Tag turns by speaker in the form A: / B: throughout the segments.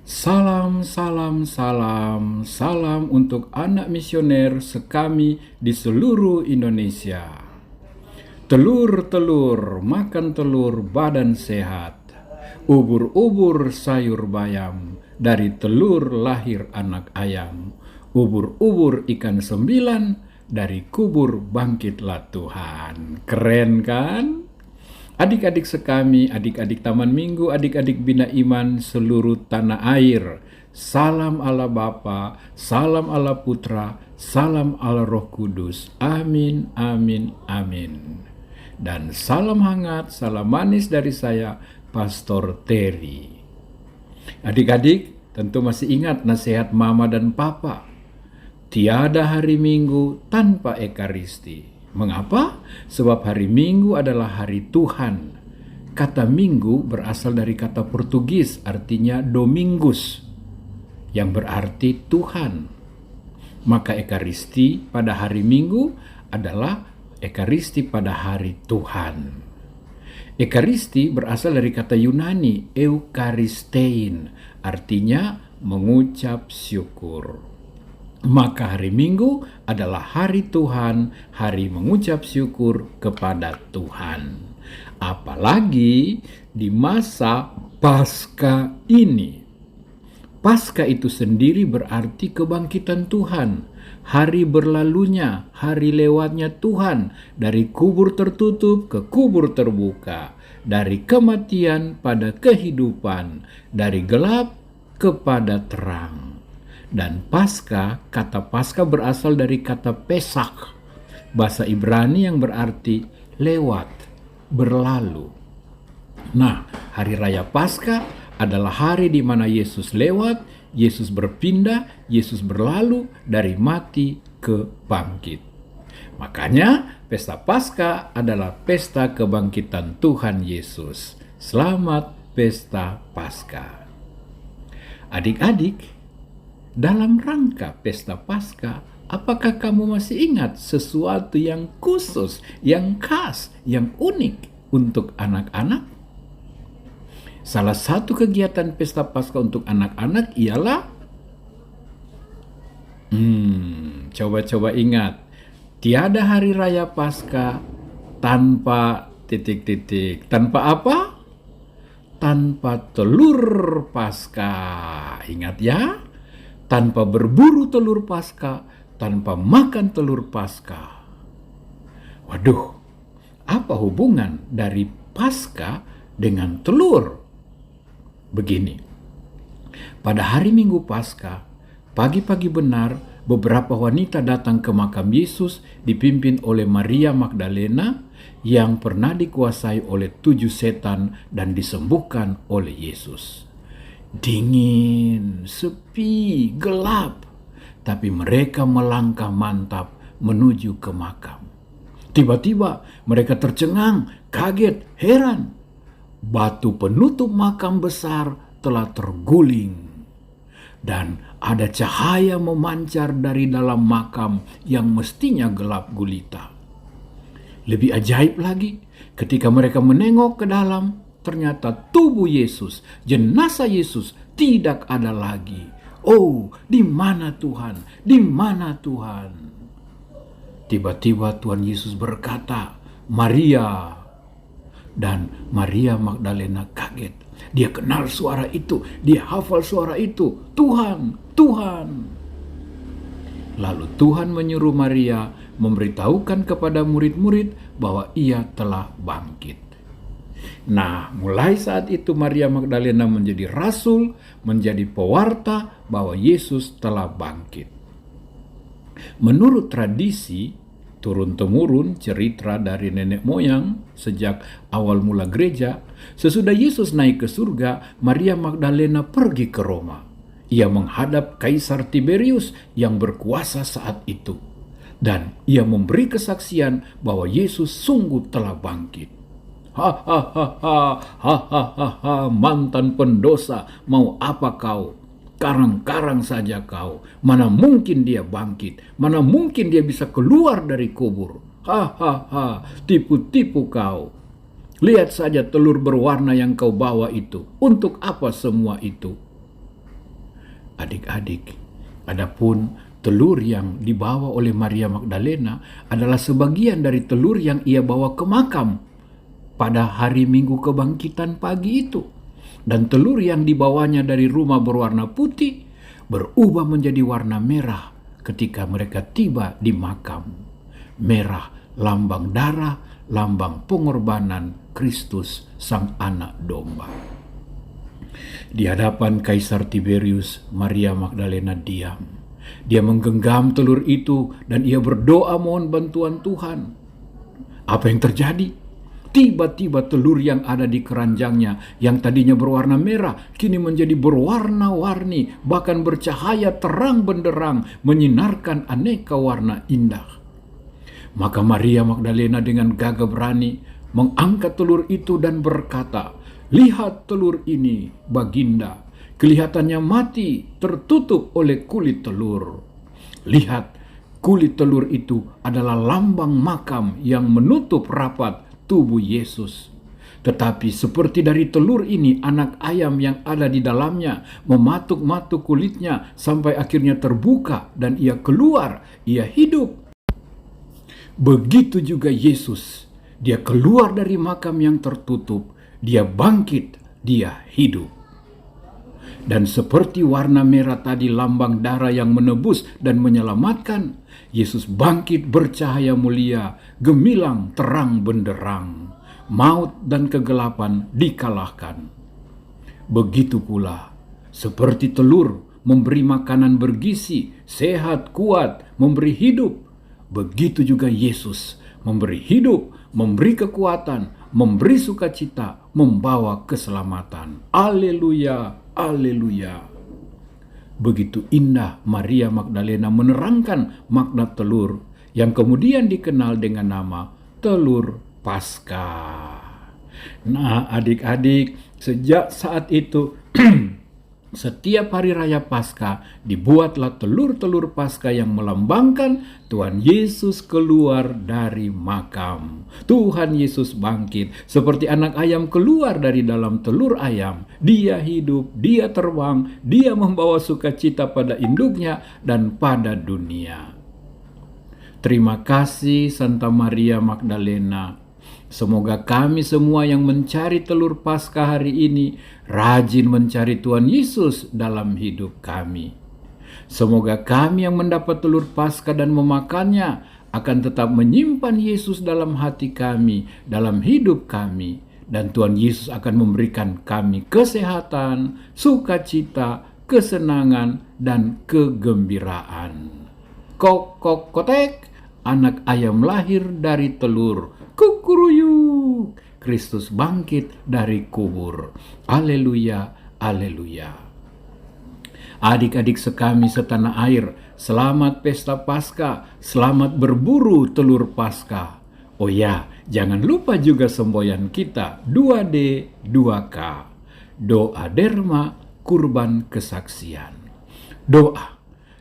A: Salam, salam, salam, salam untuk anak misioner sekami di seluruh Indonesia. Telur-telur, makan telur, badan sehat. Ubur-ubur sayur bayam, dari telur lahir anak ayam. Ubur-ubur ikan sembilan, dari kubur bangkitlah Tuhan. Keren kan? Adik-adik sekami, adik-adik Taman Minggu, adik-adik Bina Iman seluruh tanah air. Salam Allah Bapa, salam Allah Putra, salam Allah Roh Kudus. Amin, amin, amin. Dan salam hangat, salam manis dari saya, Pastor Terry. Adik-adik tentu masih ingat nasihat Mama dan Papa. Tiada hari Minggu tanpa Ekaristi. Mengapa? Sebab hari Minggu adalah hari Tuhan. Kata Minggu berasal dari kata Portugis, artinya Domingus, yang berarti Tuhan. Maka Ekaristi pada hari Minggu adalah Ekaristi pada hari Tuhan. Ekaristi berasal dari kata Yunani, Eukaristein, artinya mengucap syukur. Maka hari Minggu adalah hari Tuhan, hari mengucap syukur kepada Tuhan. Apalagi di masa Paskah ini. Paskah itu sendiri berarti kebangkitan Tuhan. Hari berlalunya, hari lewatnya Tuhan dari kubur tertutup ke kubur terbuka. Dari kematian pada kehidupan, dari gelap kepada terang. Dan Paskah, kata Paskah berasal dari kata Pesak, bahasa Ibrani yang berarti lewat, berlalu. Nah, hari raya Paskah adalah hari di mana Yesus lewat, Yesus berpindah, Yesus berlalu dari mati ke bangkit. Makanya pesta Paskah adalah pesta kebangkitan Tuhan Yesus. Selamat pesta Paskah. Adik-adik, dalam rangka pesta Paskah, apakah kamu masih ingat sesuatu yang khusus, yang khas, yang unik untuk anak-anak? Salah satu kegiatan pesta Paskah untuk anak-anak ialah coba-coba ingat. Tiada hari raya Paskah tanpa titik-titik. Tanpa apa? Tanpa telur Paskah. Ingat ya? Tanpa berburu telur Paskah, tanpa makan telur Paskah. Waduh, apa hubungan dari Paskah dengan telur? Begini, pada hari Minggu Paskah, pagi-pagi benar, beberapa wanita datang ke makam Yesus dipimpin oleh Maria Magdalena yang pernah dikuasai oleh 7 setan dan disembuhkan oleh Yesus. Dingin, sepi, gelap, tapi mereka melangkah mantap menuju ke makam. Tiba-tiba mereka tercengang, kaget, heran. Batu penutup makam besar telah terguling dan ada cahaya memancar dari dalam makam yang mestinya gelap gulita. Lebih ajaib lagi, ketika mereka menengok ke dalam, ternyata tubuh Yesus, jenazah Yesus tidak ada lagi. Oh, di mana Tuhan? Di mana Tuhan? Tiba-tiba Tuhan Yesus berkata, Maria. Dan Maria Magdalena kaget. Dia kenal suara itu, dia hafal suara itu. Tuhan, Tuhan. Lalu Tuhan menyuruh Maria memberitahukan kepada murid-murid bahwa ia telah bangkit. Nah, mulai saat itu Maria Magdalena menjadi rasul, menjadi pewarta bahwa Yesus telah bangkit. Menurut tradisi, turun-temurun cerita dari nenek moyang sejak awal mula gereja, sesudah Yesus naik ke surga, Maria Magdalena pergi ke Roma. Ia menghadap Kaisar Tiberius yang berkuasa saat itu. Dan ia memberi kesaksian bahwa Yesus sungguh telah bangkit. Hahaha, mantan pendosa, mau apa kau? Karang-karang saja kau. Mana mungkin dia bangkit? Mana mungkin dia bisa keluar dari kubur? Hahaha, tipu-tipu kau. Lihat saja telur berwarna yang kau bawa itu. Untuk apa semua itu? Adik-adik, adapun telur yang dibawa oleh Maria Magdalena adalah sebagian dari telur yang ia bawa ke makam pada hari Minggu Kebangkitan pagi itu. Dan telur yang dibawanya dari rumah berwarna putih berubah menjadi warna merah ketika mereka tiba di makam. Merah, lambang darah, lambang pengorbanan Kristus Sang Anak Domba. Di hadapan Kaisar Tiberius, Maria Magdalena diam. Dia menggenggam telur itu dan ia berdoa mohon bantuan Tuhan. Apa yang terjadi? Tiba-tiba telur yang ada di keranjangnya yang tadinya berwarna merah kini menjadi berwarna-warni, bahkan bercahaya terang benderang, menyinarkan aneka warna indah. Maka Maria Magdalena dengan gagah berani mengangkat telur itu dan berkata, "Lihat telur ini, Baginda. Kelihatannya mati, tertutup oleh kulit telur. Lihat, kulit telur itu adalah lambang makam yang menutup rapat tubuh Yesus. Tetapi seperti dari telur ini, anak ayam yang ada di dalamnya mematuk-matuk kulitnya sampai akhirnya terbuka dan ia keluar, ia hidup. Begitu juga Yesus, dia keluar dari makam yang tertutup, dia bangkit, dia hidup. Dan seperti warna merah tadi lambang darah yang menebus dan menyelamatkan, Yesus bangkit bercahaya mulia, gemilang terang benderang. Maut dan kegelapan dikalahkan. Begitu pula, seperti telur memberi makanan bergizi, sehat, kuat, memberi hidup, begitu juga Yesus memberi hidup, memberi kekuatan, memberi sukacita, membawa keselamatan. Haleluya. Haleluya. Begitu indah Maria Magdalena menerangkan makna telur yang kemudian dikenal dengan nama telur Paskah. Nah, adik-adik, sejak saat itu setiap hari raya Paskah dibuatlah telur-telur Paskah yang melambangkan Tuhan Yesus keluar dari makam. Tuhan Yesus bangkit seperti anak ayam keluar dari dalam telur ayam. Dia hidup, dia terbang, dia membawa sukacita pada induknya dan pada dunia. Terima kasih Santa Maria Magdalena. Semoga kami semua yang mencari telur Paskah hari ini rajin mencari Tuhan Yesus dalam hidup kami. Semoga kami yang mendapat telur Paskah dan memakannya akan tetap menyimpan Yesus dalam hati kami, dalam hidup kami. Dan Tuhan Yesus akan memberikan kami kesehatan, sukacita, kesenangan, dan kegembiraan. Kok, kok, kotek, anak ayam lahir dari telur. Kukuruyuk, Kristus bangkit dari kubur. Haleluya, haleluya. Adik-adik sekami setanah air, selamat pesta Paskah, selamat berburu telur Paskah. Oh ya, jangan lupa juga semboyan kita 2D 2K. Doa derma, kurban kesaksian. Doa.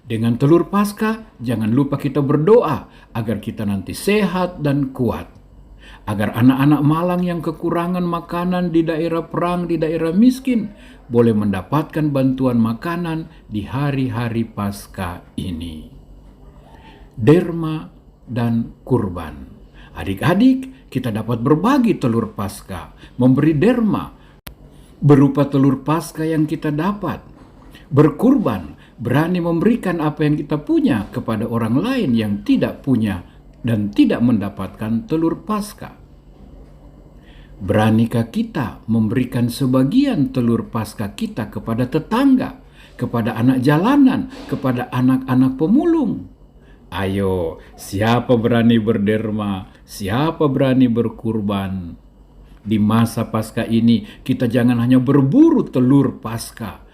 A: Dengan telur Paskah, jangan lupa kita berdoa agar kita nanti sehat dan kuat. Agar anak-anak Malang yang kekurangan makanan di daerah perang, di daerah miskin, boleh mendapatkan bantuan makanan di hari-hari Paskah ini. Derma dan kurban. Adik-adik, kita dapat berbagi telur Paskah, memberi derma berupa telur Paskah yang kita dapat. Berkurban, berani memberikan apa yang kita punya kepada orang lain yang tidak punya dan tidak mendapatkan telur Paskah. Beranikah kita memberikan sebagian telur Paskah kita kepada tetangga, kepada anak jalanan, kepada anak-anak pemulung? Ayo, siapa berani berderma, siapa berani berkurban? Di masa Paskah ini kita jangan hanya berburu telur Paskah,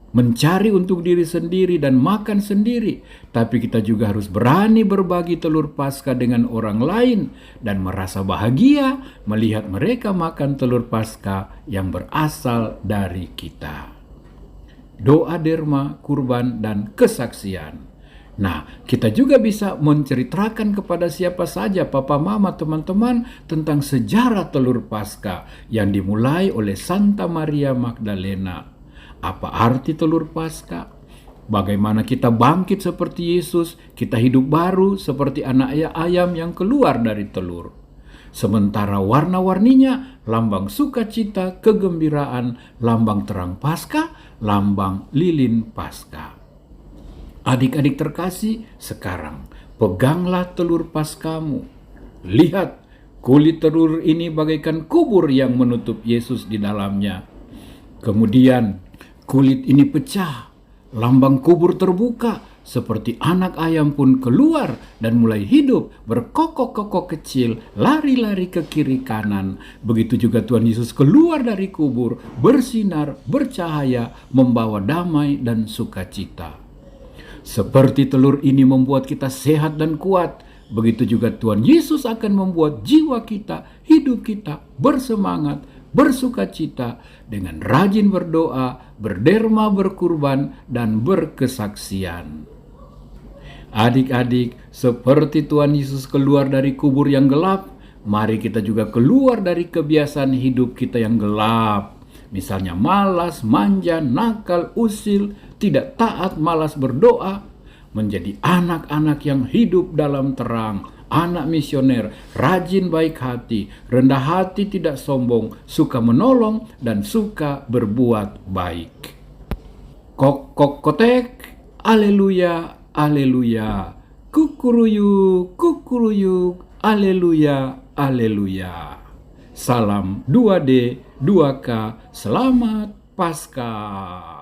A: mencari untuk diri sendiri dan makan sendiri, tapi kita juga harus berani berbagi telur Paskah dengan orang lain dan merasa bahagia melihat mereka makan telur Paskah yang berasal dari kita. Doa derma, kurban, dan kesaksian. Nah, kita juga bisa menceritakan kepada siapa saja, papa, mama, teman-teman, tentang sejarah telur Paskah yang dimulai oleh Santa Maria Magdalena. Apa arti telur Paskah? Bagaimana kita bangkit seperti Yesus, kita hidup baru seperti anak ayam yang keluar dari telur. Sementara warna-warninya lambang sukacita, kegembiraan, lambang terang Paskah, lambang lilin Paskah. Adik-adik terkasih, sekarang peganglah telur Paskahmu. Lihat, kulit telur ini bagaikan kubur yang menutup Yesus di dalamnya. Kemudian kulit ini pecah, lambang kubur terbuka, seperti anak ayam pun keluar dan mulai hidup, berkokok-kokok kecil, lari-lari ke kiri kanan. Begitu juga Tuhan Yesus keluar dari kubur, bersinar, bercahaya, membawa damai dan sukacita. Seperti telur ini membuat kita sehat dan kuat, begitu juga Tuhan Yesus akan membuat jiwa kita, hidup kita bersemangat, bersukacita dengan rajin berdoa, berderma, berkurban, dan berkesaksian. Adik-adik, seperti Tuhan Yesus keluar dari kubur yang gelap, mari kita juga keluar dari kebiasaan hidup kita yang gelap. Misalnya malas, manja, nakal, usil, tidak taat, malas berdoa, menjadi anak-anak yang hidup dalam terang, anak misioner, rajin baik hati, rendah hati, tidak sombong, suka menolong, dan suka berbuat baik. Kok kok kotek, aleluya, aleluya, kukuruyuk, kukuruyuk, aleluya, aleluya. Salam 2D, 2K, selamat Paskah.